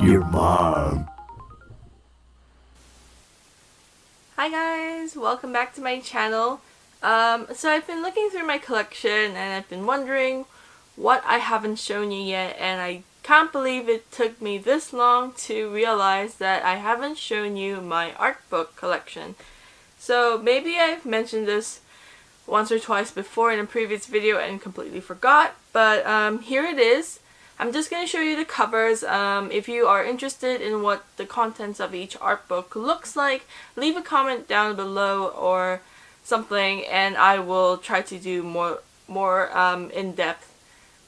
your mom. Hi guys, welcome back to my channel. So I've been looking through my collection and I've been wondering what I haven't shown you yet, and I can't believe it took me this long to realize that I haven't shown you my art book collection. So maybe I've mentioned this once or twice before in a previous video and completely forgot, but here it is. I'm just going to show you the covers. If you are interested in what the contents of each art book looks like, leave a comment down below or something, and I will try to do more in-depth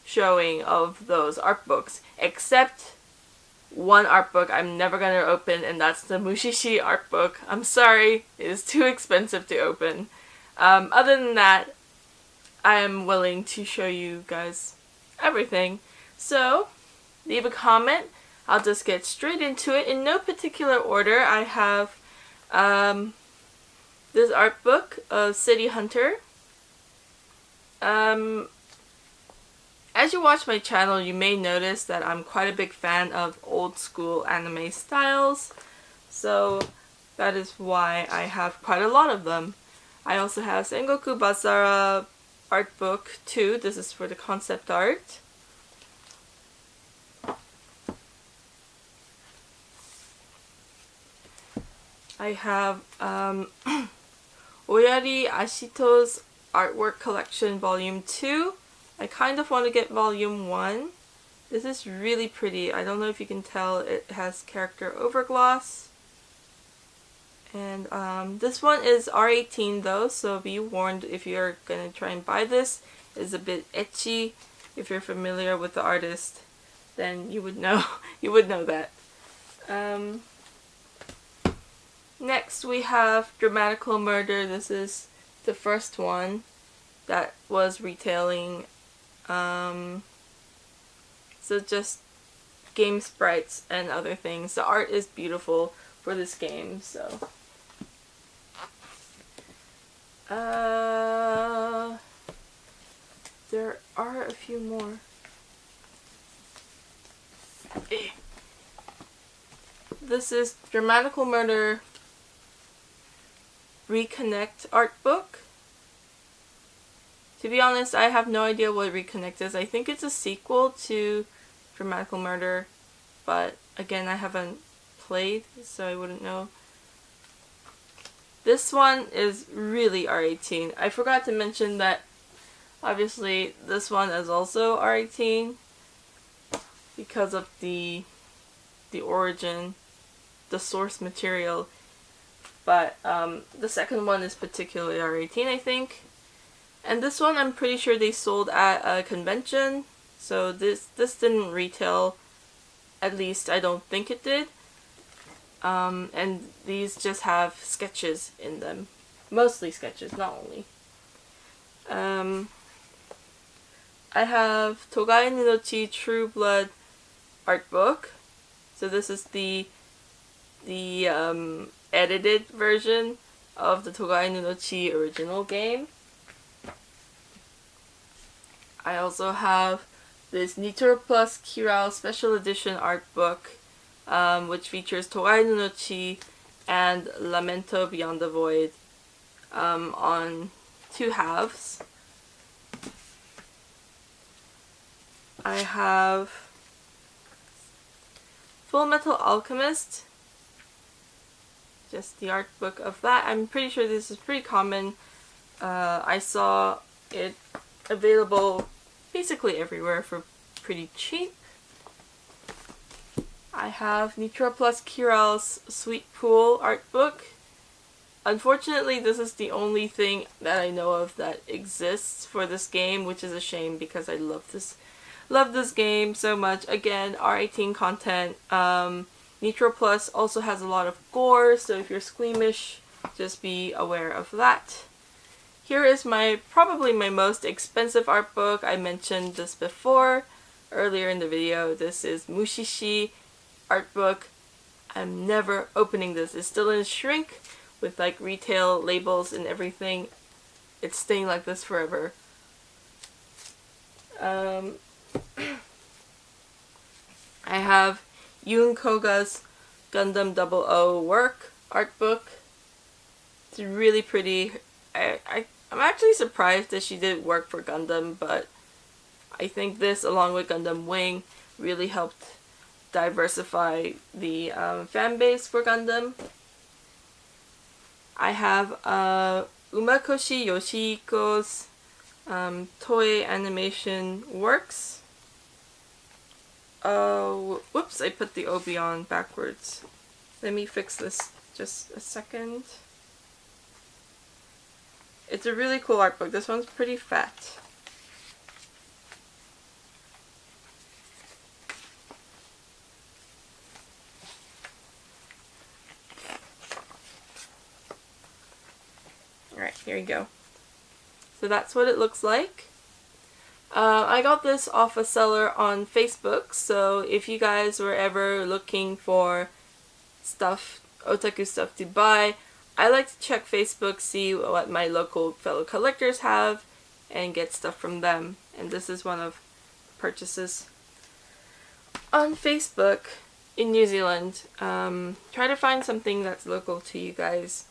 showing of those art books. Except one art book I'm never going to open, and that's the Mushi-shi art book. I'm sorry, it is too expensive to open. Other than that, I am willing to show you guys everything. So, leave a comment. I'll just get straight into it. In no particular order, I have this art book of City Hunter. As you watch my channel, you may notice that I'm quite a big fan of old school anime styles. So, that is why I have quite a lot of them. I also have Sengoku Basara art book 2. This is for the concept art. I have Oyari Ashito's Artwork Collection Volume 2. I kind of want to get Volume 1. This is really pretty. I don't know if you can tell, it has character overgloss. And this one is R18 though, so be warned if you're going to try and buy this. It's a bit ecchi. If you're familiar with the artist, then you would know, that. Next we have Dramatical Murder. This is the first one that was retailing. So just game sprites and other things. The art is beautiful for this game, so. There are a few more. This is Dramatical Murder Reconnect art book. To be honest, I have no idea what Reconnect is. I think it's a sequel to Dramatical Murder, but again, I haven't played, so I wouldn't know. This one is really R18. I forgot to mention that obviously this one is also R18 because of the origin, the source material. But the second one is particularly R18, I think. And this one I'm pretty sure they sold at a convention. So this didn't retail. At least I don't think it did. And these just have sketches in them. Mostly sketches, not only. I have Togai Nunochi True Blood art book. So this is the edited version of the Togai Nunochi original game. I also have this Nitro Plus Kirao Special Edition art book, which features Togai Nunochi and Lamento Beyond the Void on 2 halves. I have Full Metal Alchemist, just the art book of that. I'm pretty sure this is pretty common. I saw it available basically everywhere for pretty cheap. I have Nitro Plus Kiral's Sweet Pool art book. Unfortunately, this is the only thing that I know of that exists for this game, which is a shame because I love this game so much. Again, R18 content. Nitro Plus also has a lot of gore, so if you're squeamish, just be aware of that. Here is probably my most expensive art book. I mentioned this before, earlier in the video. This is Mushi-shi art book. I'm never opening this. It's still in shrink with like retail labels and everything. It's staying like this forever. I have Yun Koga's Gundam 00 work art book. It's really pretty. I'm actually surprised that she did work for Gundam, but I think this, along with Gundam Wing, really helped diversify the fan base for Gundam. I have Umakoshi Yoshihiko's toy animation works. Oh, whoops, I put the obi on backwards. Let me fix this just a second. It's a really cool art book. This one's pretty fat. Alright, here you go. So that's what it looks like. I got this off a seller on Facebook, so if you guys were ever looking for stuff, otaku stuff to buy, I like to check Facebook, see what my local fellow collectors have, and get stuff from them. And this is one of the purchases on Facebook in New Zealand. Try to find something that's local to you guys.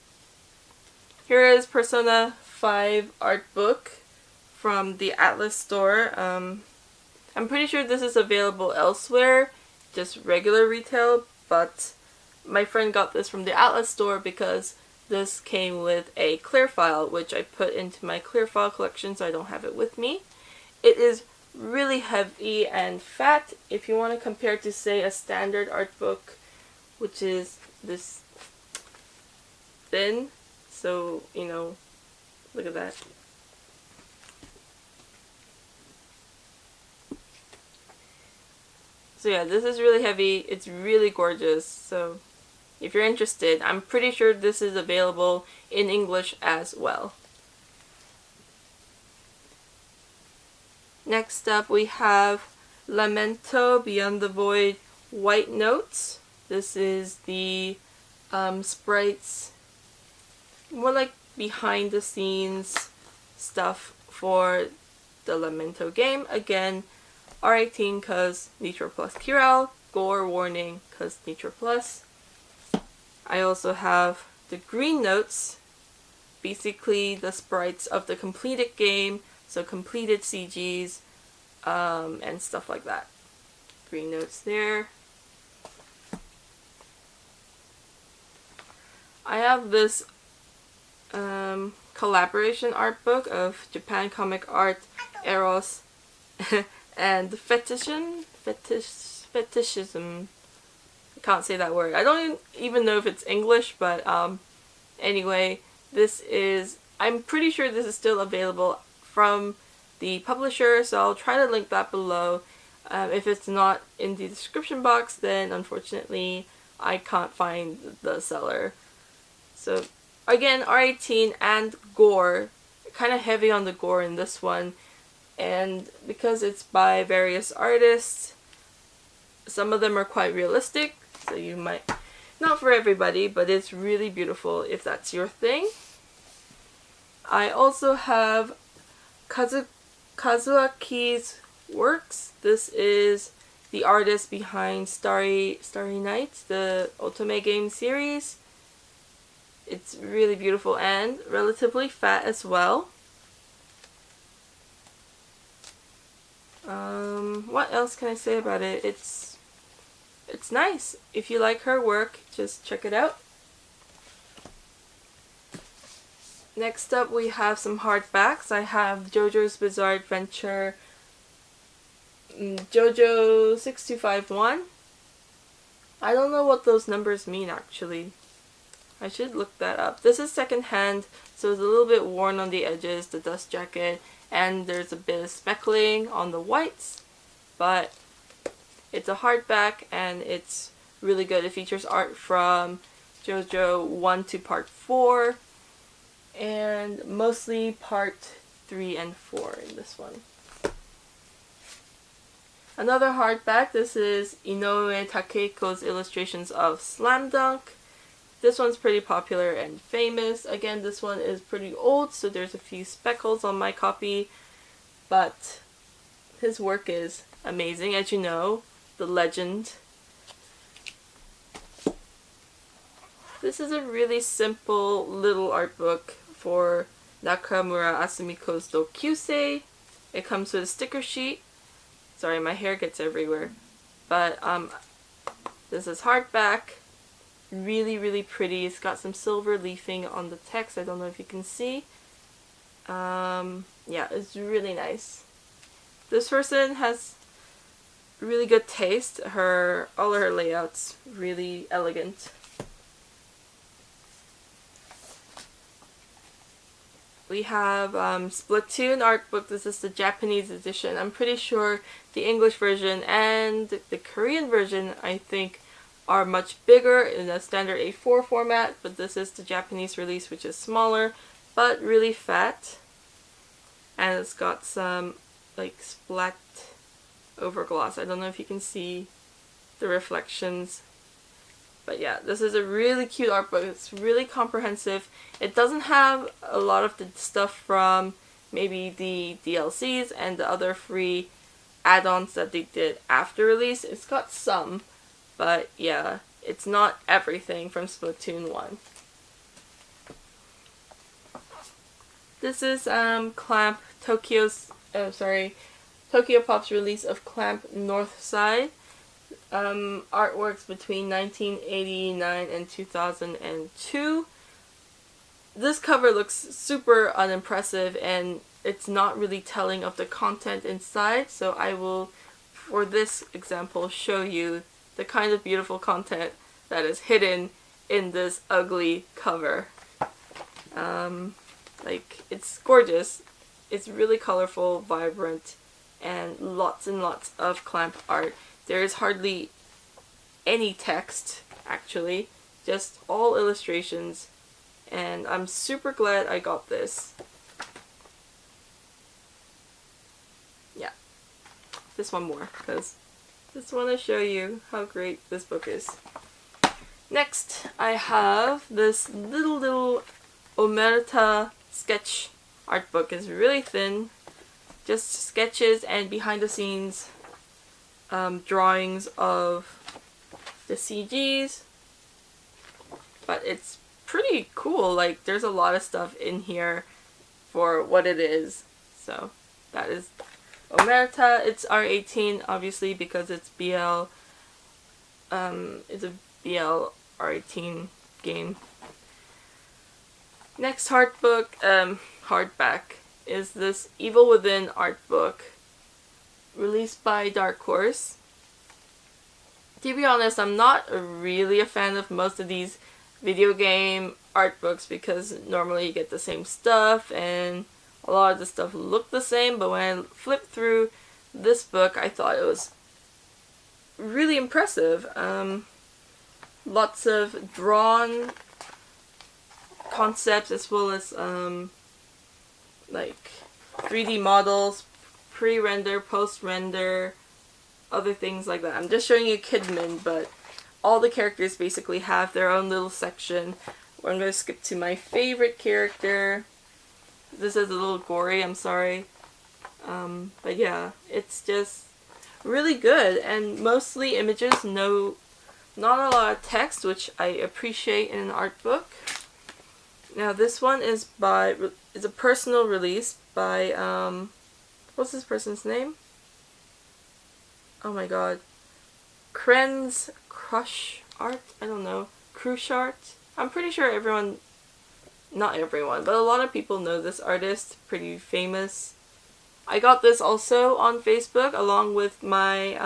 Here is Persona 5 art book from the Atlas store. I'm pretty sure this is available elsewhere, just regular retail, but my friend got this from the Atlas store because this came with a clear file, which I put into my clear file collection, so I don't have it with me. It is really heavy and fat. If you want to compare to, say, a standard art book, which is this thin, so, you know, look at that. So yeah, this is really heavy. It's really gorgeous. So if you're interested, I'm pretty sure this is available in English as well. Next up we have Lamento Beyond the Void White Notes. This is the sprites, more like behind the scenes stuff for the Lamento game. Again, R18 cause Nitro Plus Kiral, gore warning cause Nitro Plus. I also have the green notes, basically the sprites of the completed game, so completed CGs and stuff like that. Green notes there. I have this collaboration art book of Japan Comic Art, Eros, and Fetishism. I can't say that word. I don't even know if it's English, but anyway, this is, I'm pretty sure this is still available from the publisher, so I'll try to link that below. If it's not in the description box, then unfortunately I can't find the seller. So again, R18 and gore, kind of heavy on the gore in this one, and because it's by various artists, some of them are quite realistic, so you might, not for everybody, but it's really beautiful if that's your thing. I also have Kazuaki's works. This is the artist behind Starry Night, the Otome game series. It's really beautiful and relatively fat as well. What else can I say about it? It's nice. If you like her work, just check it out. Next up we have some hardbacks. I have JoJo's Bizarre Adventure JoJo 6251. I don't know what those numbers mean actually. I should look that up. This is secondhand, so it's a little bit worn on the edges, the dust jacket, and there's a bit of speckling on the whites, but it's a hardback and it's really good. It features art from JoJo 1 to part 4, and mostly part 3 and 4 in this one. Another hardback, this is Inoue Takeiko's illustrations of Slam Dunk. This one's pretty popular and famous. Again, this one is pretty old, so there's a few speckles on my copy, but his work is amazing. As you know, the legend This is a really simple little art book for Nakamura Asumiko's Dokyusei. It comes with a sticker sheet. Sorry, my hair gets everywhere. But this is hardback. Really, really pretty. It's got some silver leafing on the text. I don't know if you can see. Yeah, it's really nice. This person has really good taste. All of her layouts really elegant. We have Splatoon art book. This is the Japanese edition. I'm pretty sure the English version and the Korean version, I think, are much bigger in a standard A4 format, but this is the Japanese release, which is smaller, but really fat. And it's got some, like, splat over gloss. I don't know if you can see the reflections. But yeah, this is a really cute art book. It's really comprehensive. It doesn't have a lot of the stuff from maybe the DLCs and the other free add-ons that they did after release. It's got some, but yeah, it's not everything from Splatoon 1. This is Clamp Tokyo Pop's release of Clamp Northside. Artworks between 1989 and 2002. This cover looks super unimpressive and it's not really telling of the content inside, so I will, for this example, show you the kind of beautiful content that is hidden in this ugly cover. Like, it's gorgeous. It's really colorful, vibrant, and lots of clamp art. There is hardly any text, actually, just all illustrations, and I'm super glad I got this. Yeah, this one more, because I just want to show you how great this book is. Next, I have this little Omerta sketch art book. It's really thin, just sketches and behind the scenes drawings of the CGs, but it's pretty cool. Like, there's a lot of stuff in here for what it is. So that is Omerta. It's R18 obviously because it's BL. It's a BL R18 game. Next hardback is this Evil Within art book, released by Dark Horse. To be honest, I'm not really a fan of most of these video game art books because normally you get the same stuff and a lot of the stuff looked the same, but when I flipped through this book I thought it was really impressive. Lots of drawn concepts as well as like 3D models, pre-render, post-render, other things like that. I'm just showing you Kidman, but all the characters basically have their own little section. I'm going to skip to my favorite character. This is a little gory, I'm sorry. But yeah, it's just really good and mostly images, not a lot of text, which I appreciate in an art book. Now this one is a personal release by, what's this person's name? Oh my god. Kren's Crush Art? I don't know. Crush Art? I'm pretty sure not everyone, but a lot of people know this artist. Pretty famous. I got this also on Facebook along with my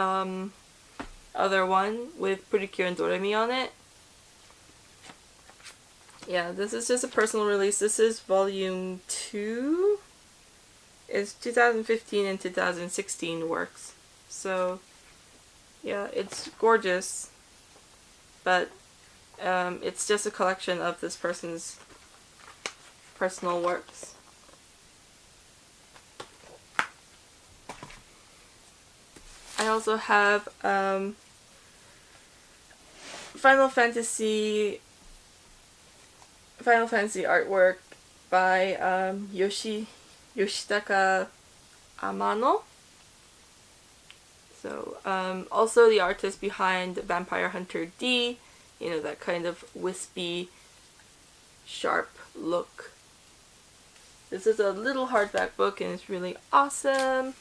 other one with Purikyo and Doremi on it. Yeah, this is just a personal release. This is volume 2. It's 2015 and 2016 works. So, yeah, it's gorgeous. But it's just a collection of this person's personal works. I also have Final Fantasy artwork by Yoshitaka Amano. So also the artist behind Vampire Hunter D You know, that kind of wispy, sharp look. This is a little hardback book and it's really awesome.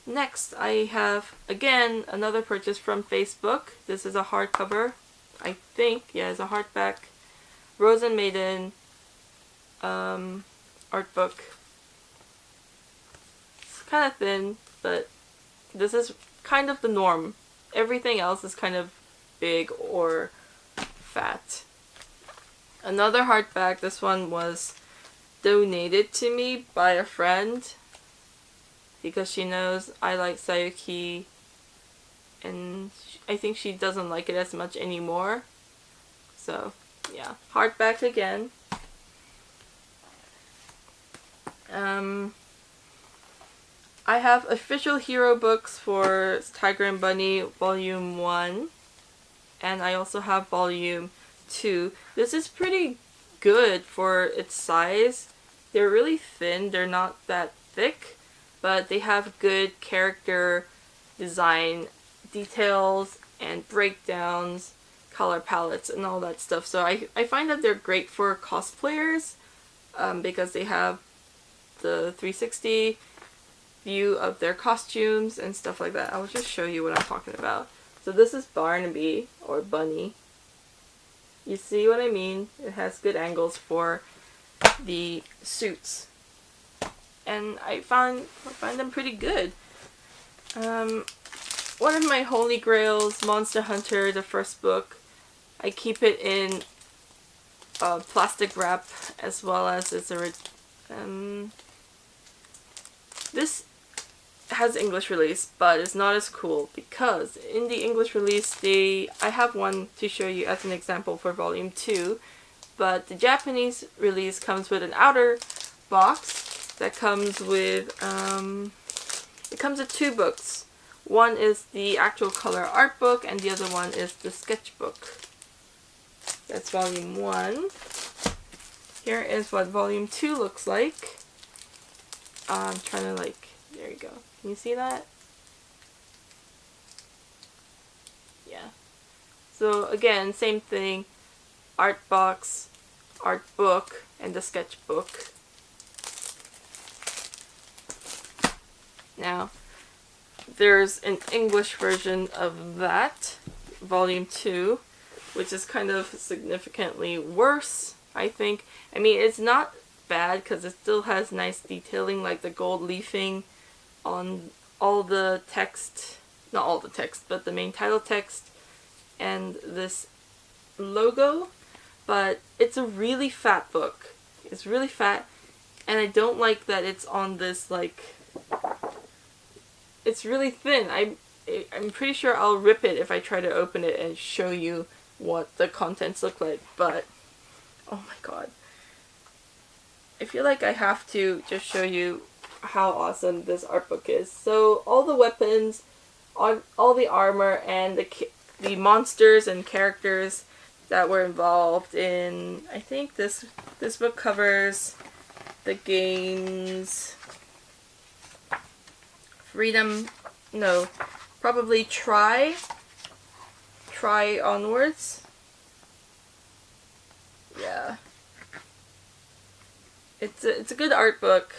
Next, I have, again, another purchase from Facebook. This is a hardcover, I think. Yeah, it's a hardback Rose and Maiden art book. It's kind of thin, but this is kind of the norm. Everything else is kind of big or fat. Another hardback, this one was donated to me by a friend because she knows I like Sayuki and I think she doesn't like it as much anymore. So yeah, hardback again. I have official hero books for Tiger and Bunny Volume 1 and I also have Volume 2. This is pretty good for its size. They're really thin, they're not that thick, but they have good character design details and breakdowns, color palettes, and all that stuff. So I find that they're great for cosplayers because they have the 360 view of their costumes and stuff like that. I'll just show you what I'm talking about. So this is Barnaby, or Bunny. You see what I mean? It has good angles for the suits. And I find them pretty good. One of my holy grails, Monster Hunter, the first book, I keep it in plastic wrap as well as it's a this has English release, but it's not as cool because in the English release I have one to show you as an example for volume 2, but the Japanese release comes with an outer box that comes with it comes with 2 books. One is the actual color art book and the other one is the sketchbook. That's volume 1. Here is what volume 2 looks like. I'm trying to there you go. Can you see that? Yeah. So again, same thing. Art box, art book, and the sketchbook. Now, there's an English version of that, volume 2, which is kind of significantly worse, I think. I mean, it's not bad because it still has nice detailing, like the gold leafing on all the text, not all the text, but the main title text and this logo, but it's a really fat book. It's really fat, and I don't like that it's on this, it's really thin. I'm pretty sure I'll rip it if I try to open it and show you what the contents look like, but oh my god. I feel like I have to just show you how awesome this art book is. So all the weapons, all the armor, and the monsters and characters that were involved in, I think this book covers the games Freedom, no, probably Try onwards. Yeah. It's a good art book.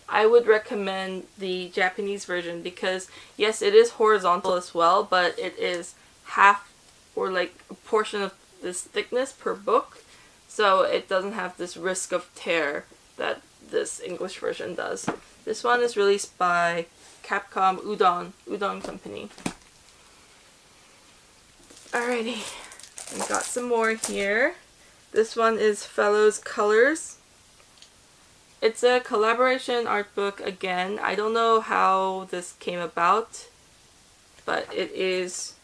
I would recommend the Japanese version because yes, it is horizontal as well, but it is half or a portion of this thickness per book, so it doesn't have this risk of tear that this English version does. This one is released by Capcom Udon Company. Alrighty, I got some more here. This one is Fellow's Colors. It's a collaboration art book again. I don't know how this came about, but it is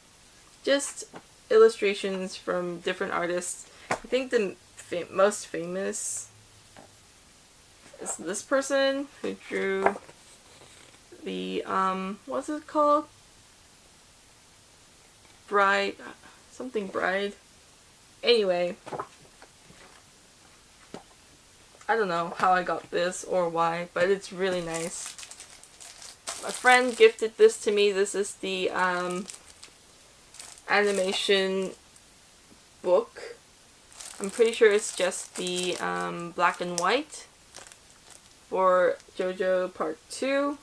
just illustrations from different artists. I think the most famous is this person who drew the, what's it called? Bride, something Bride. Anyway, I don't know how I got this or why, but it's really nice. My friend gifted this to me. This is the animation book. I'm pretty sure it's just the black and white for JoJo Part 2.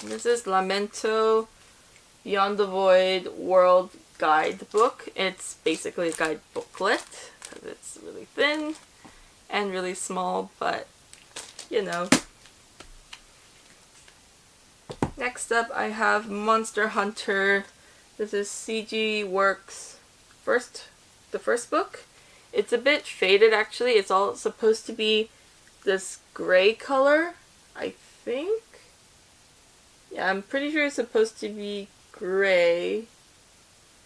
And this is Lamento Beyond the Void World Guide Book. It's basically a guide booklet because it's really thin and really small, but you know. Next up I have Monster Hunter. This is CG Works the first book. It's a bit faded actually. It's all supposed to be this gray color, I think. Yeah, I'm pretty sure it's supposed to be gray,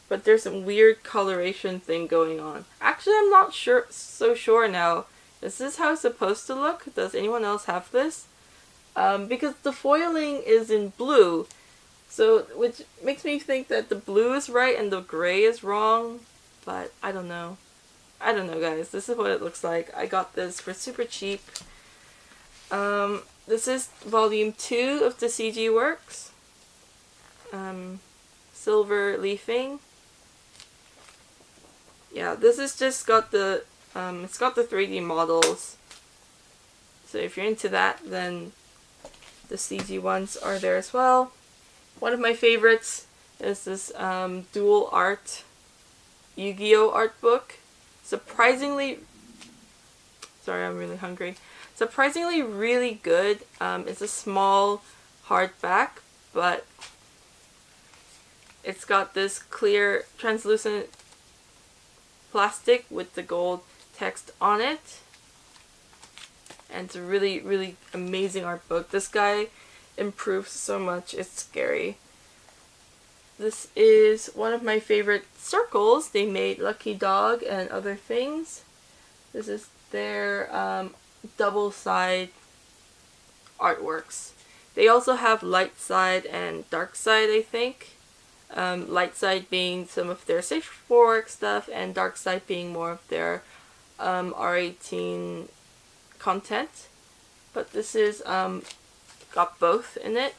but there's some weird coloration thing going on. Actually, I'm not so sure now. Is this how it's supposed to look? Does anyone else have this? Because the foiling is in blue, so which makes me think that the blue is right and the gray is wrong, but I don't know. I don't know, guys. This is what it looks like. I got this for super cheap. This is volume 2 of the CG Works. Silver leafing. Yeah, this is just got the it's got the 3D models. So if you're into that, then the CG ones are there as well. One of my favorites is this dual art Yu-Gi-Oh art book. Surprisingly, sorry, I'm really hungry. Surprisingly really good. It's a small hardback, but it's got this clear translucent plastic with the gold text on it. And it's a really, really amazing art book. This guy improves so much, it's scary. This is one of my favorite circles. They made Lucky Dog and other things. This is their double side artworks. They also have light side and dark side, I think. Light side being some of their safe for work stuff, and dark side being more of their R18 content. But this is got both in it,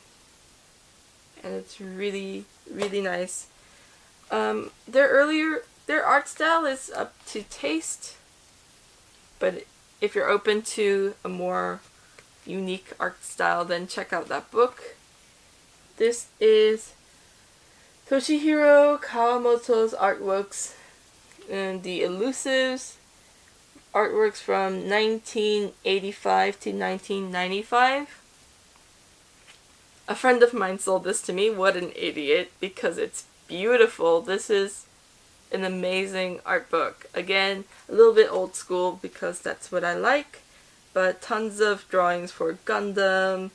and it's really, really nice. Their art style is up to taste, but if you're open to a more unique art style, then check out that book. This is Toshihiro Kawamoto's artworks and the Elusives artworks from 1985 to 1995. A friend of mine sold this to me. What an idiot, because it's beautiful. This is an amazing art book. Again, a little bit old school because that's what I like, but tons of drawings for Gundam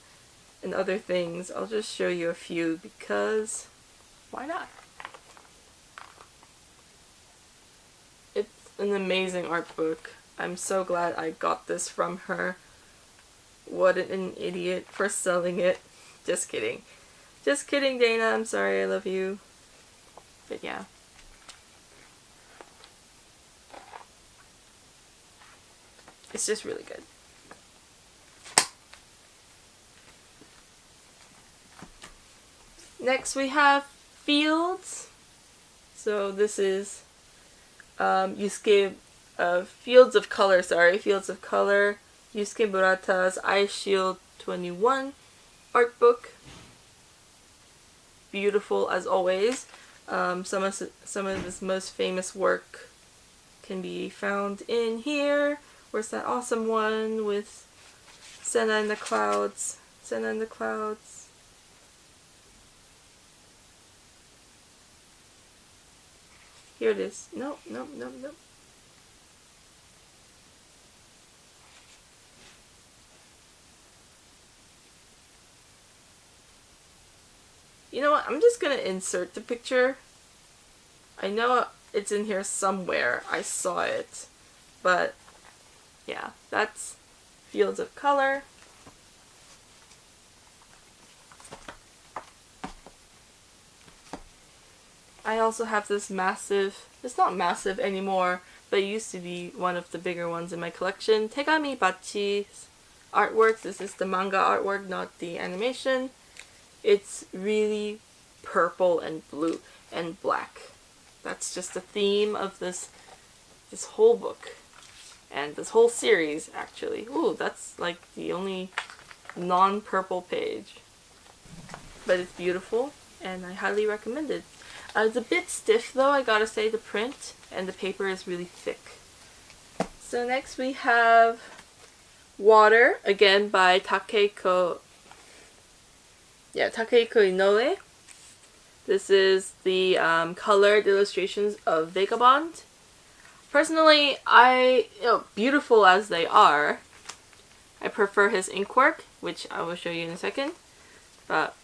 and other things. I'll just show you a few because why not? It's an amazing art book. I'm so glad I got this from her. What an idiot for selling it. Just kidding. Just kidding, Dana. I'm sorry. I love you. But yeah. It's just really good. Next we have Fields. So this is Fields of Color, Fields of Color. Yusuke Murata's Ice Shield 21 art book. Beautiful as always. Some of his most famous work can be found in here. Where's that awesome one with Senna in the Clouds? Senna in the Clouds. Here it is. Nope. You know what? I'm just gonna insert the picture. I know it's in here somewhere. I saw it. But yeah, that's Fields of Color. I also have this massive, it's not massive anymore, but it used to be one of the bigger ones in my collection. Tegami Bachi's artwork. This is the manga artwork, not the animation. It's really purple and blue. and black. That's just the theme of this whole book. And this whole series, actually. Ooh, that's like the only non-purple page. But it's beautiful, and I highly recommend it. It's a bit stiff though, I gotta say, the print, and the paper is really thick. So next we have Water, again by Takehiko Inoue. This is the colored illustrations of Vagabond. Personally, beautiful as they are, I prefer his ink work, which I will show you in a second. But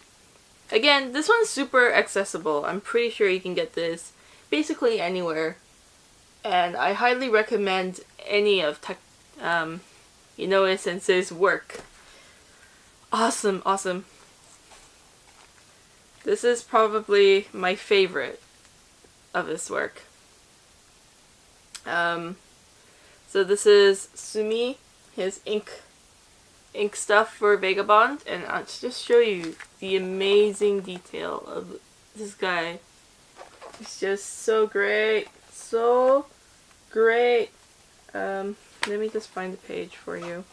again, this one's super accessible. I'm pretty sure you can get this basically anywhere. And I highly recommend any of Inoue Sensei's work. Awesome, awesome. This is probably my favorite of his work. So this is Sumi, his ink stuff for Vagabond, and I'll just show you the amazing detail of this guy. It's just so great, so great. Let me just find the page for you.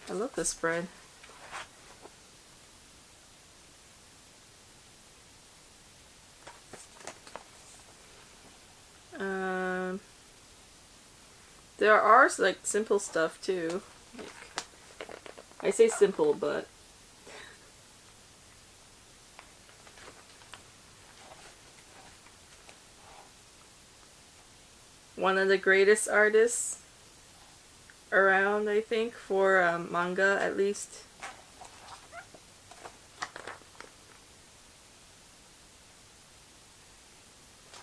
I love this spread. There are like simple stuff too. Like, I say simple, but one of the greatest artists around, I think, for manga at least.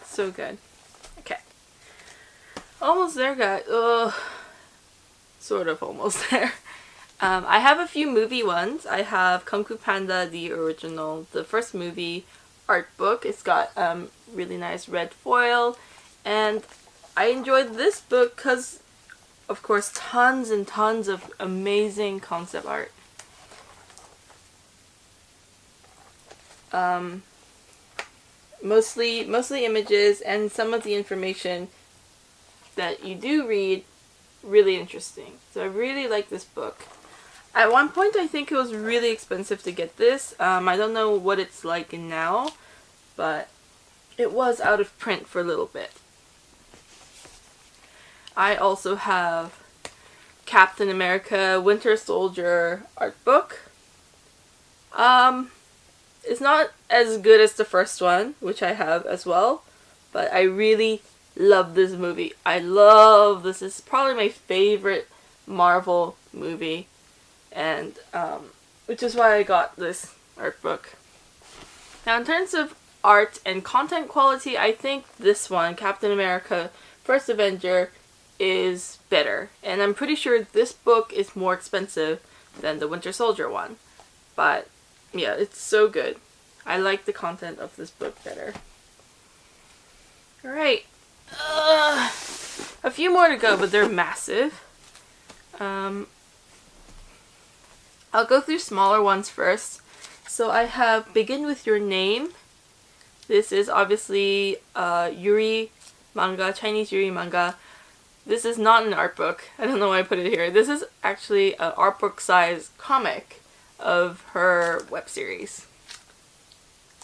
So good. Okay. Almost there, guys. Ugh. Sort of almost there. I have a few movie ones. I have Kung Fu Panda, the original, the first movie art book. It's got really nice red foil, and I enjoyed this book because, of course, tons and tons of amazing concept art. Mostly images, and some of the information that you do read really interesting. So I really like this book. At one point I think it was really expensive to get this. I don't know what it's like now, but it was out of print for a little bit. I also have Captain America Winter Soldier art book. It's not as good as the first one, which I have as well, but I really love this movie. I love this. It's probably my favorite Marvel movie, and which is why I got this art book. Now, in terms of art and content quality, I think this one, Captain America First Avenger, is better, and I'm pretty sure this book is more expensive than the Winter Soldier one, but yeah, it's so good. I like the content of this book better. Alright, a few more to go, but they're massive. I'll go through smaller ones first. So I have Begin With Your Name. This is obviously Yuri manga, Chinese Yuri manga. This is not an art book. I don't know why I put it here. This is actually an art book size comic of her web series.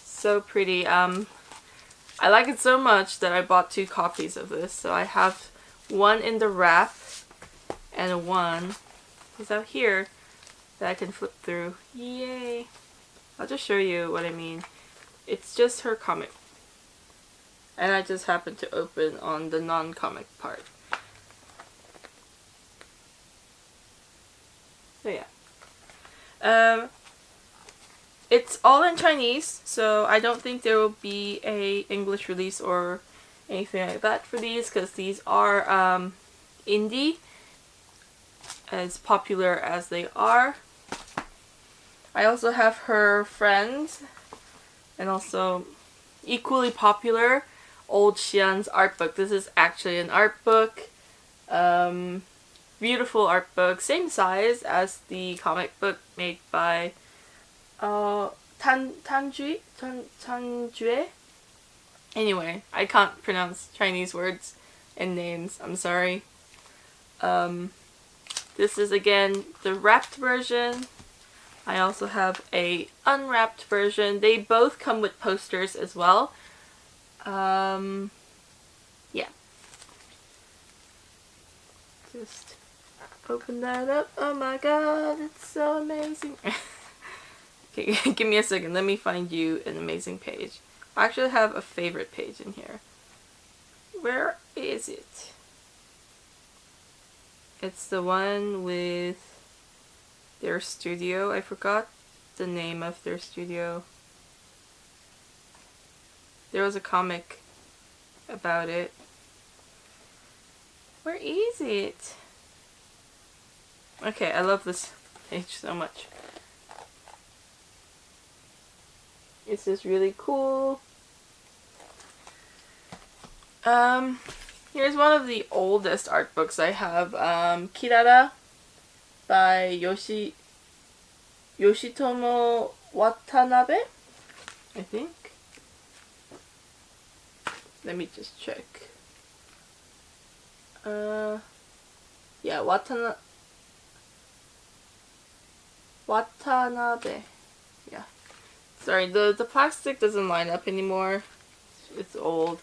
So pretty. I like it so much that I bought 2 copies of this. So I have one in the wrap and one is out here that I can flip through. Yay! I'll just show you what I mean. It's just her comic. And I just happened to open on the non-comic part. So yeah. It's all in Chinese, so I don't think there will be a English release or anything like that for these, because these are indie, as popular as they are. I also have her friends, and also equally popular, Old Xian's art book. This is actually an art book. Beautiful art book, same size as the comic book made by Takehiko Tanjue? Anyway, I can't pronounce Chinese words and names. I'm sorry. This is again the wrapped version. I also have a unwrapped version. They both come with posters as well. Yeah. Just open that up. Oh my god, it's so amazing. Okay, give me a second. Let me find you an amazing page. I actually have a favorite page in here. Where is it? It's the one with their studio. I forgot the name of their studio. There was a comic about it. Where is it? Okay, I love this page so much. It's just really cool. Here's one of the oldest art books I have. Kirara by Yoshitomo Watanabe, I think. Let me just check. Yeah, Watanabe. Yeah. Sorry, the plastic doesn't line up anymore. It's old.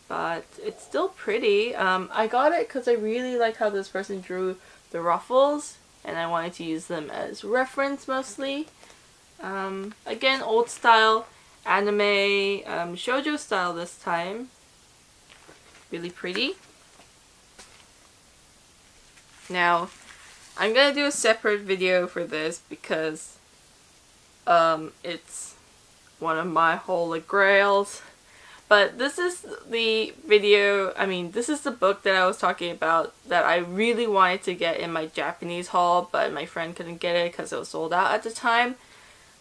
But it's still pretty. I got it because I really like how this person drew the ruffles, and I wanted to use them as reference mostly. Again, old style, anime, shoujo style this time. Really pretty. Now, I'm gonna do a separate video for this because it's one of my holy grails. But this is the video, this is the book that I was talking about that I really wanted to get in my Japanese haul, but my friend couldn't get it because it was sold out at the time.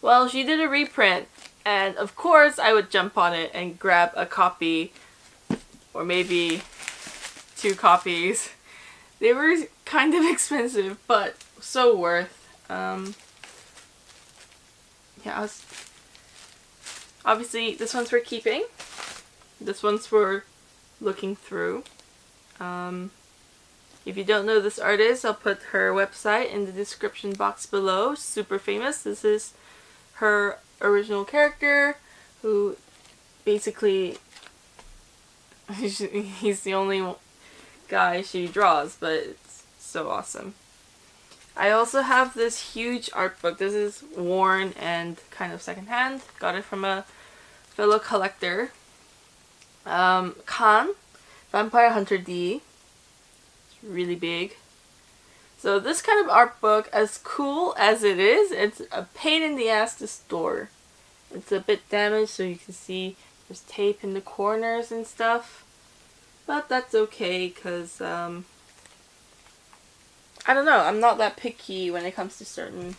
Well, she did a reprint, and of course I would jump on it and grab a copy, or maybe 2 copies. They were kind of expensive, but so worth. Yeah, obviously this one's for keeping. This one's for looking through. If you don't know this artist, I'll put her website in the description box below. Super famous. This is her original character, who basically he's the only guy she draws, but it's so awesome. I also have this huge art book. This is worn and kind of secondhand. Got it from a fellow collector. Kan, Vampire Hunter D. It's really big. So this kind of art book, as cool as it is, it's a pain in the ass to store. It's a bit damaged, so you can see there's tape in the corners and stuff. But that's okay, because, I don't know, I'm not that picky when it comes to certain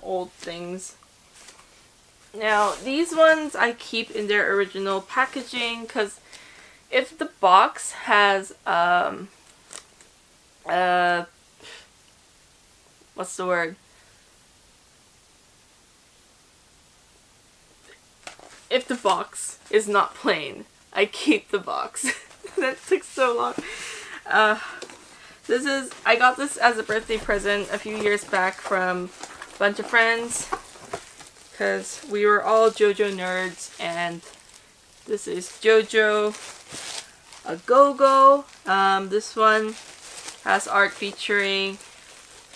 old things. Now, these ones I keep in their original packaging, because if the box has, what's the word? If the box is not plain, I keep the box. That took so long. I got this as a birthday present a few years back from a bunch of friends, because we were all JoJo nerds, and this is JoJo A Go-Go. This one has art featuring,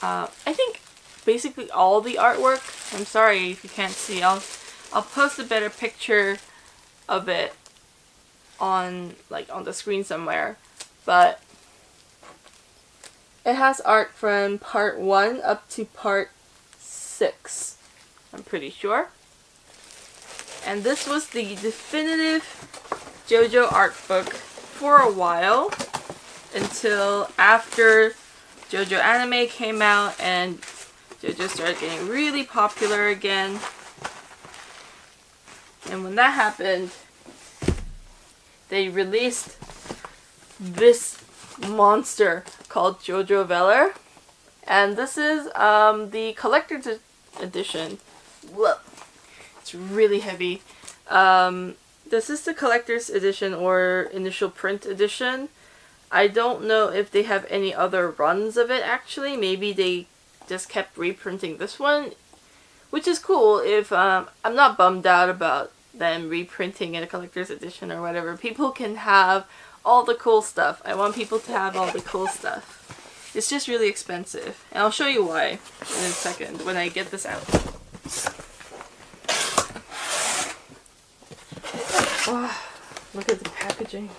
I think, basically all the artwork. I'm sorry if you can't see. I'll post a better picture of it on the screen somewhere. But it has art from part 1 up to part 6. I'm pretty sure. And this was the definitive JoJo art book for a while, until after JoJo anime came out and JoJo started getting really popular again. And when that happened, they released this monster called JoJo Veller. And this is the collector's edition. Look, It's really heavy. This is the collector's edition or initial print edition. I don't know if they have any other runs of it actually. Maybe they just kept reprinting this one, which is cool. If I'm not bummed out about them reprinting in a collector's edition or whatever. People can have all the cool stuff. I want people to have all the cool stuff. It's just really expensive. And I'll show you why in a second when I get this out. Oh, look at the packaging.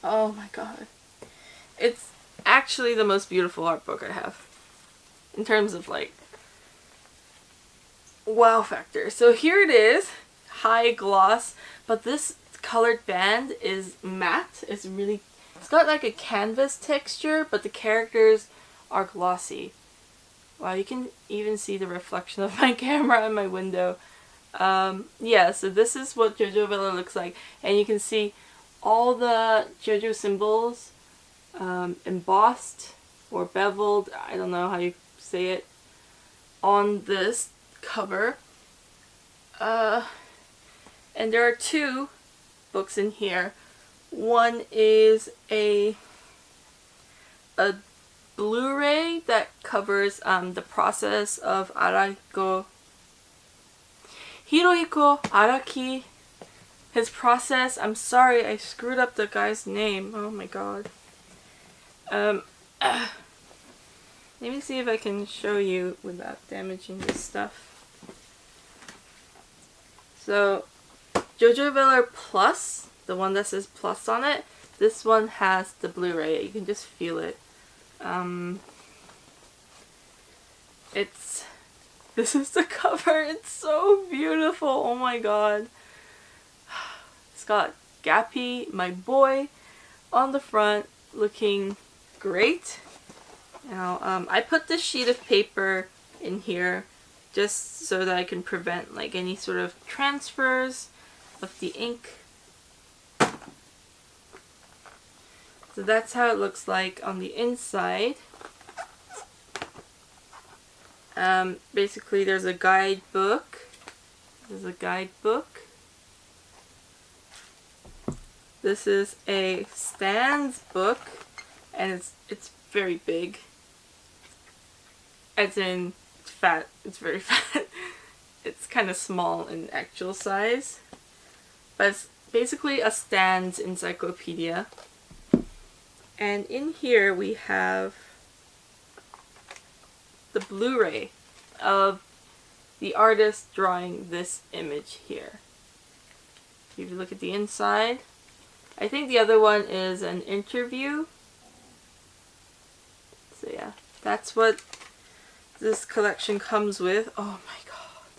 Oh my god. It's actually the most beautiful art book I have. In terms of like wow factor. So here it is. High gloss. But this colored band is matte. It's got like a canvas texture, but the characters are glossy. Wow, you can even see the reflection of my camera in my window. Yeah, so this is what JoJo Veller looks like. And you can see all the JoJo symbols embossed or beveled, I don't know how you say it, on this cover. And there are two books in here. One is a Blu-ray that covers the process of Hirohiko Araki. His process. I'm sorry, I screwed up the guy's name. Oh my god. Let me see if I can show you without damaging this stuff. So, JoJo Veller Plus, the one that says plus on it, this one has the Blu-ray. You can just feel it. This is the cover. It's so beautiful. Oh my god. It's got Gappy, my boy, on the front, looking great. Now, I put this sheet of paper in here just so that I can prevent like any sort of transfers of the ink. So that's how it looks like on the inside. Basically there's a guidebook. This is a guidebook. This is a Stan's book, and it's very big. As in, it's fat. It's very fat. It's kind of small in actual size. But it's basically a Stan's encyclopedia. And in here we have the Blu-ray of the artist drawing this image here. If you look at the inside, I think the other one is an interview. So yeah, that's what this collection comes with. Oh my god.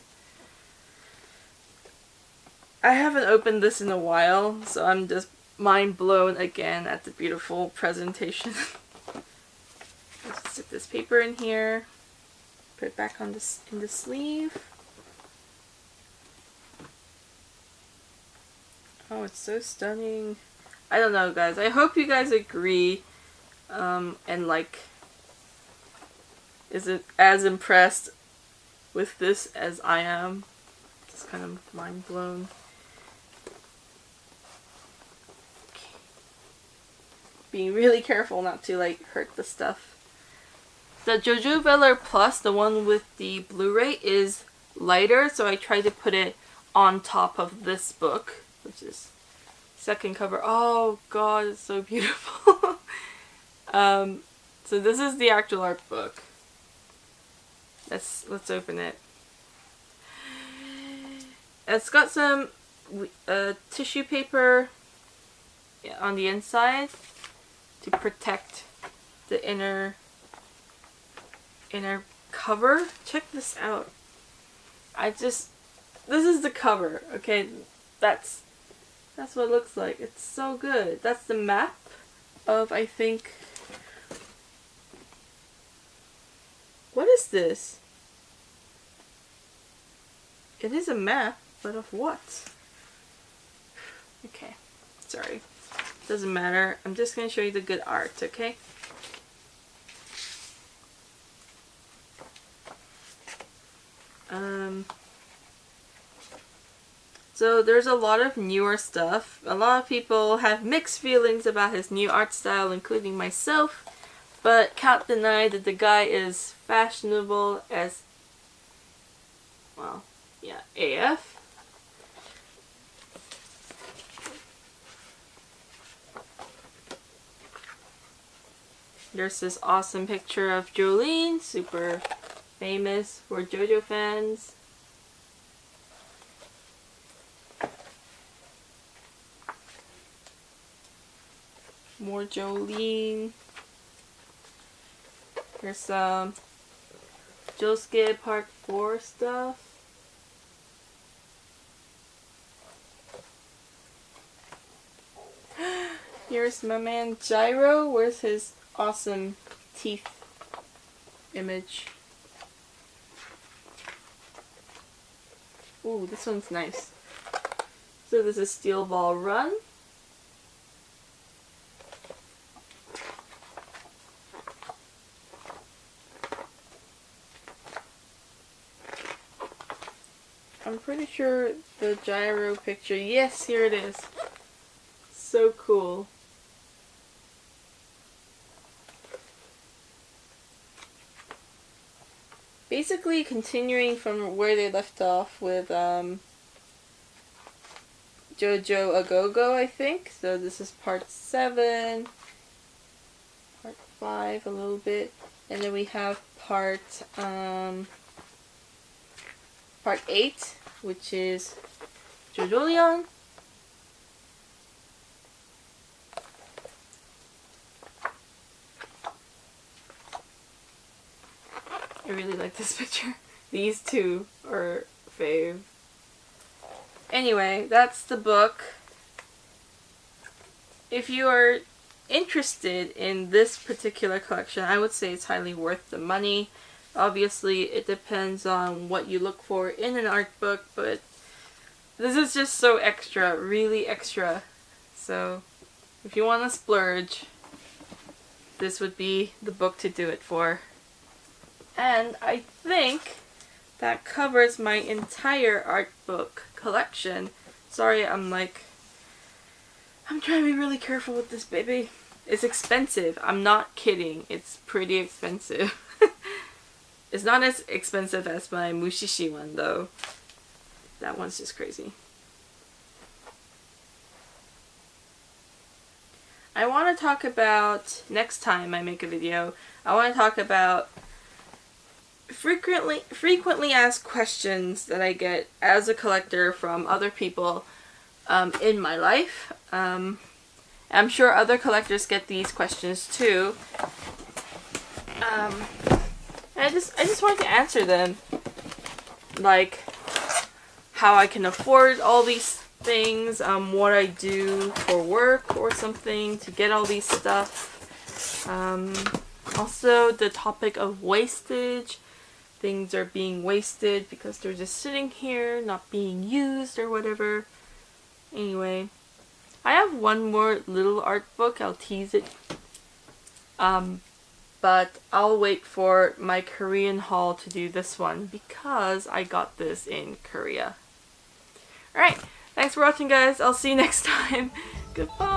I haven't opened this in a while, so I'm just mind blown again at the beautiful presentation. Let's stick this paper in here. Put it back on in the sleeve. Oh, it's so stunning. I don't know, guys. I hope you guys agree and like isn't as impressed with this as I am. Just kind of mind blown. Okay. Being really careful not to like hurt the stuff. The JoJo Veller Plus, the one with the Blu-ray, is lighter, so I tried to put it on top of this book, which is second cover. Oh god, it's so beautiful. So this is the actual art book. Let's open it. It's got some tissue paper on the inside to protect the inner cover. Check this out. This is the cover, okay? That's what it looks like. It's so good. That's the map of, I think, what is this? It is a map, but of what? Okay, sorry. Doesn't matter. I'm just going to show you the good art, okay? So there's a lot of newer stuff. A lot of people have mixed feelings about his new art style, including myself, but can't deny that the guy is fashionable as, well, yeah, AF. There's this awesome picture of Jolene, super famous for JoJo fans. More Jolene. Here's some Josuke Part 4 stuff. Here's my man Gyro. Where's his awesome teeth image? Ooh, this one's nice. So this is Steel Ball Run. I'm pretty sure the Gyro picture, yes, here it is. So cool. Basically continuing from where they left off with JoJo A Go-Go, I think. So this is part 7, part 5 a little bit, and then we have part 8, which is JoJo Leon. I really like this picture. These two are fave. Anyway, that's the book. If you are interested in this particular collection, I would say it's highly worth the money. Obviously, it depends on what you look for in an art book, but this is just so extra, really extra. So, if you want to splurge, this would be the book to do it for. And I think that covers my entire art book collection. Sorry, I'm trying to be really careful with this baby. It's expensive. I'm not kidding. It's pretty expensive. It's not as expensive as my Mushi-shi one though. That one's just crazy. I want to talk about, next time I make a video, I want to talk about frequently asked questions that I get as a collector from other people in my life. I'm sure other collectors get these questions too. I just wanted to answer them, like how I can afford all these things, what I do for work or something to get all these stuff. Also the topic of wastage. Things are being wasted because they're just sitting here, not being used or whatever. Anyway, I have one more little art book. I'll tease it. But I'll wait for my Korean haul to do this one because I got this in Korea. Alright, thanks for watching guys. I'll see you next time. Goodbye.